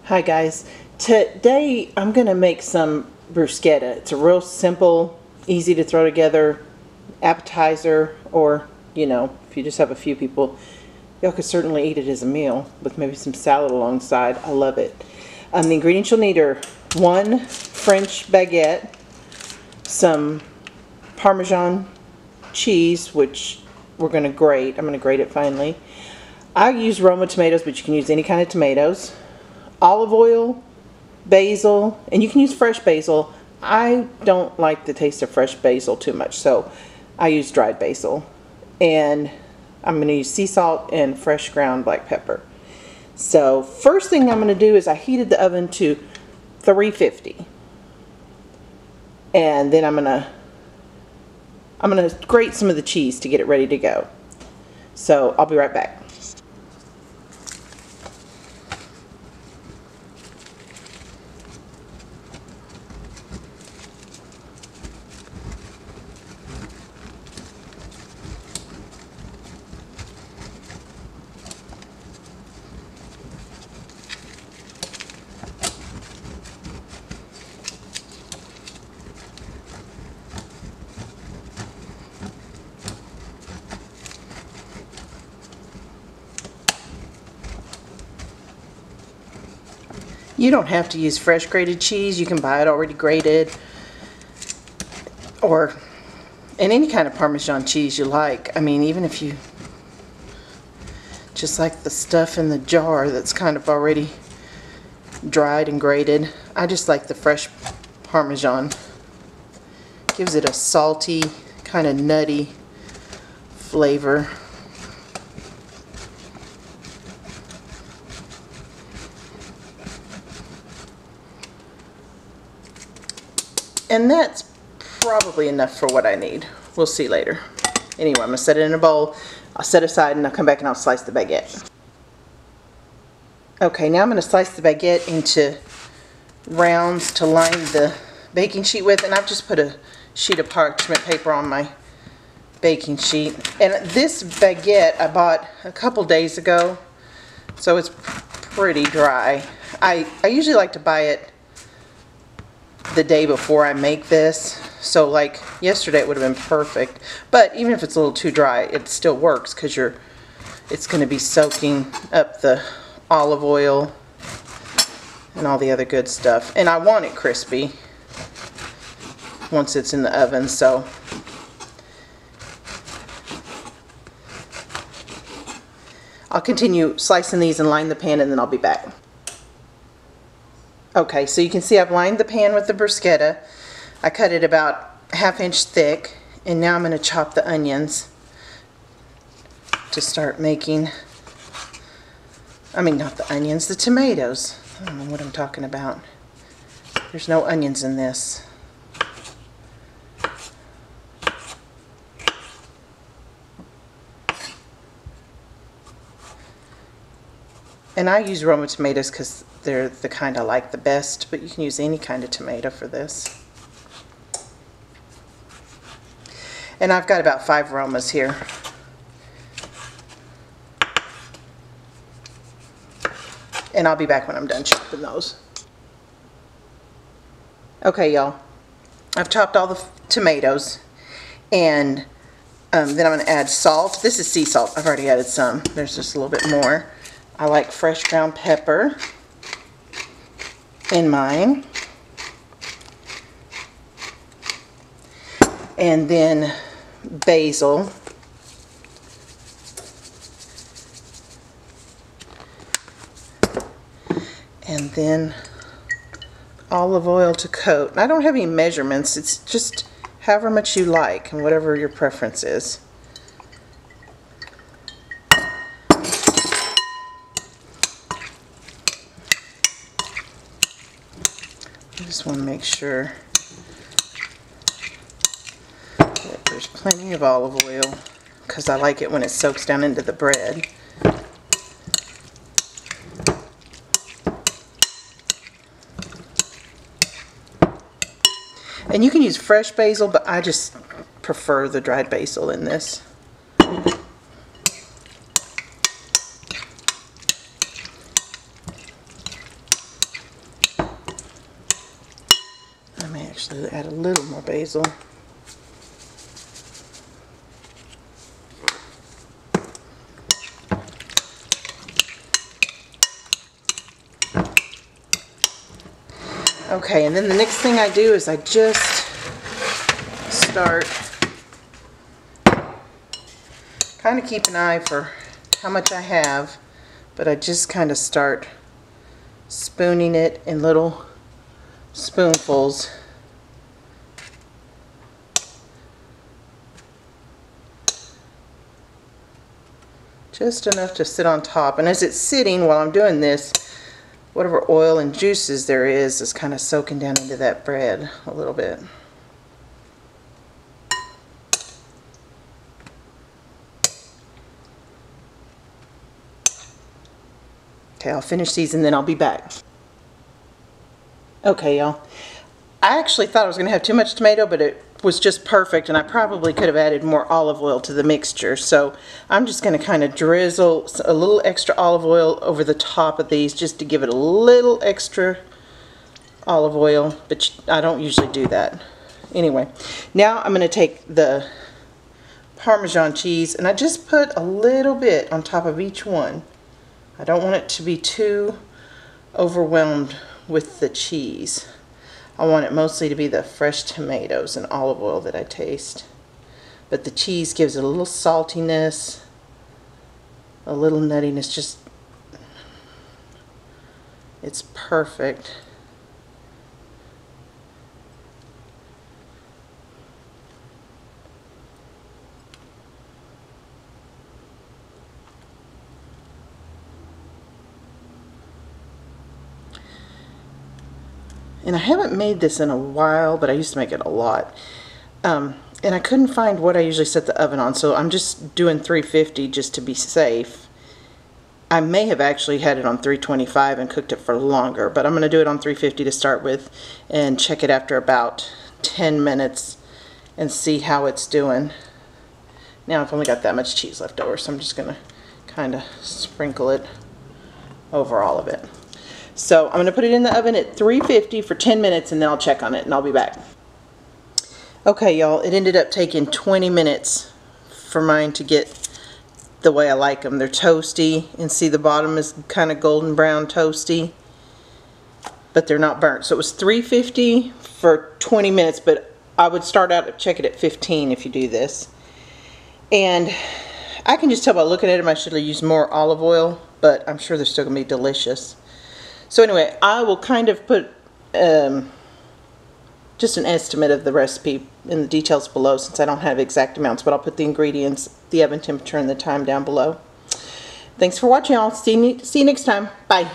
Hi guys, today I'm going to make some bruschetta. It's a real simple, easy to throw together appetizer, or if you just have a few people, y'all could certainly eat it as a meal with maybe some salad alongside. I love it. The ingredients you'll need are 1 French baguette, some parmesan cheese, which we're going to grate. I'm going to grate it finely. I use Roma tomatoes, but you can use any kind of tomatoes. Olive oil, basil, and you can use fresh basil. I don't like the taste of fresh basil too much, so I use dried basil. And I'm going to use sea salt and fresh ground black pepper. So first thing I'm going to do is I heated the oven to 350. And then I'm going to grate some of the cheese to get it ready to go. So I'll be right back. You don't have to use fresh grated cheese. You can buy it already grated, or in any kind of Parmesan cheese you like. I mean, even if you just like the stuff in the jar that's kind of already dried and grated. I just like the fresh Parmesan. Gives it a salty, kind of nutty flavor. And that's probably enough for what I need. We'll see later. Anyway, I'm going to set it in a bowl. I'll set aside and I'll come back and I'll slice the baguette. Okay, now I'm going to slice the baguette into rounds to line the baking sheet with. And I've just put a sheet of parchment paper on my baking sheet. And this baguette I bought a couple days ago, so it's pretty dry. I usually like to buy it the day before I make this, so like yesterday it would have been perfect, but even if it's a little too dry, it still works because it's going to be soaking up the olive oil and all the other good stuff. And I want it crispy once it's in the oven, so I'll continue slicing these and line the pan, and then I'll be back. Okay, so you can see I've lined the pan with the bruschetta. I cut it about 1/2 inch thick, and now I'm going to chop the onions to start making, I mean not the onions, the tomatoes. I don't know what I'm talking about. There's no onions in this. And I use Roma tomatoes because they're the kind I like the best, but you can use any kind of tomato for this. And I've got about 5 Romas here. And I'll be back when I'm done chopping those. Okay, y'all. I've chopped all the tomatoes, and then I'm going to add salt. This is sea salt. I've already added some. There's just a little bit more. I like fresh ground pepper in mine. And then basil. And then olive oil to coat. And I don't have any measurements. It's just however much you like and whatever your preference is. I just want to make sure that there's plenty of olive oil, because I like it when it soaks down into the bread. And you can use fresh basil, but I just prefer the dried basil in this. actually add a little more basil. Okay, and then the next thing I do is I just start, kind of keep an eye for how much I have, but I just kind of start spooning it in little spoonfuls. Just enough to sit on top. And as it's sitting while I'm doing this, whatever oil and juices there is kind of soaking down into that bread a little bit. Okay, I'll finish these and then I'll be back. Okay, y'all. I actually thought I was going to have too much tomato, but it was just perfect, and I probably could have added more olive oil to the mixture. So I'm just going to kind of drizzle a little extra olive oil over the top of these just to give it a little extra olive oil, but I don't usually do that. Anyway, now I'm going to take the Parmesan cheese, and I just put a little bit on top of each one. I don't want it to be too overwhelmed with the cheese. I want it mostly to be the fresh tomatoes and olive oil that I taste. But the cheese gives it a little saltiness, a little nuttiness, just, it's perfect. And I haven't made this in a while, but I used to make it a lot. And I couldn't find what I usually set the oven on, so I'm just doing 350 just to be safe. I may have actually had it on 325 and cooked it for longer, but I'm going to do it on 350 to start with and check it after about 10 minutes and see how it's doing. Now I've only got that much cheese left over, so I'm just going to kind of sprinkle it over all of it. So I'm going to put it in the oven at 350 for 10 minutes and then I'll check on it and I'll be back. Okay, y'all, it ended up taking 20 minutes for mine to get the way I like them. They're toasty, and see the bottom is kind of golden brown toasty, but they're not burnt. So it was 350 for 20 minutes, but I would start out and check it at 15 if you do this. And I can just tell by looking at them I should have used more olive oil, but I'm sure they're still going to be delicious. So anyway, I will kind of put just an estimate of the recipe in the details below, since I don't have exact amounts, but I'll put the ingredients, the oven temperature, and the time down below. Thanks for watching, y'all. See you next time. Bye.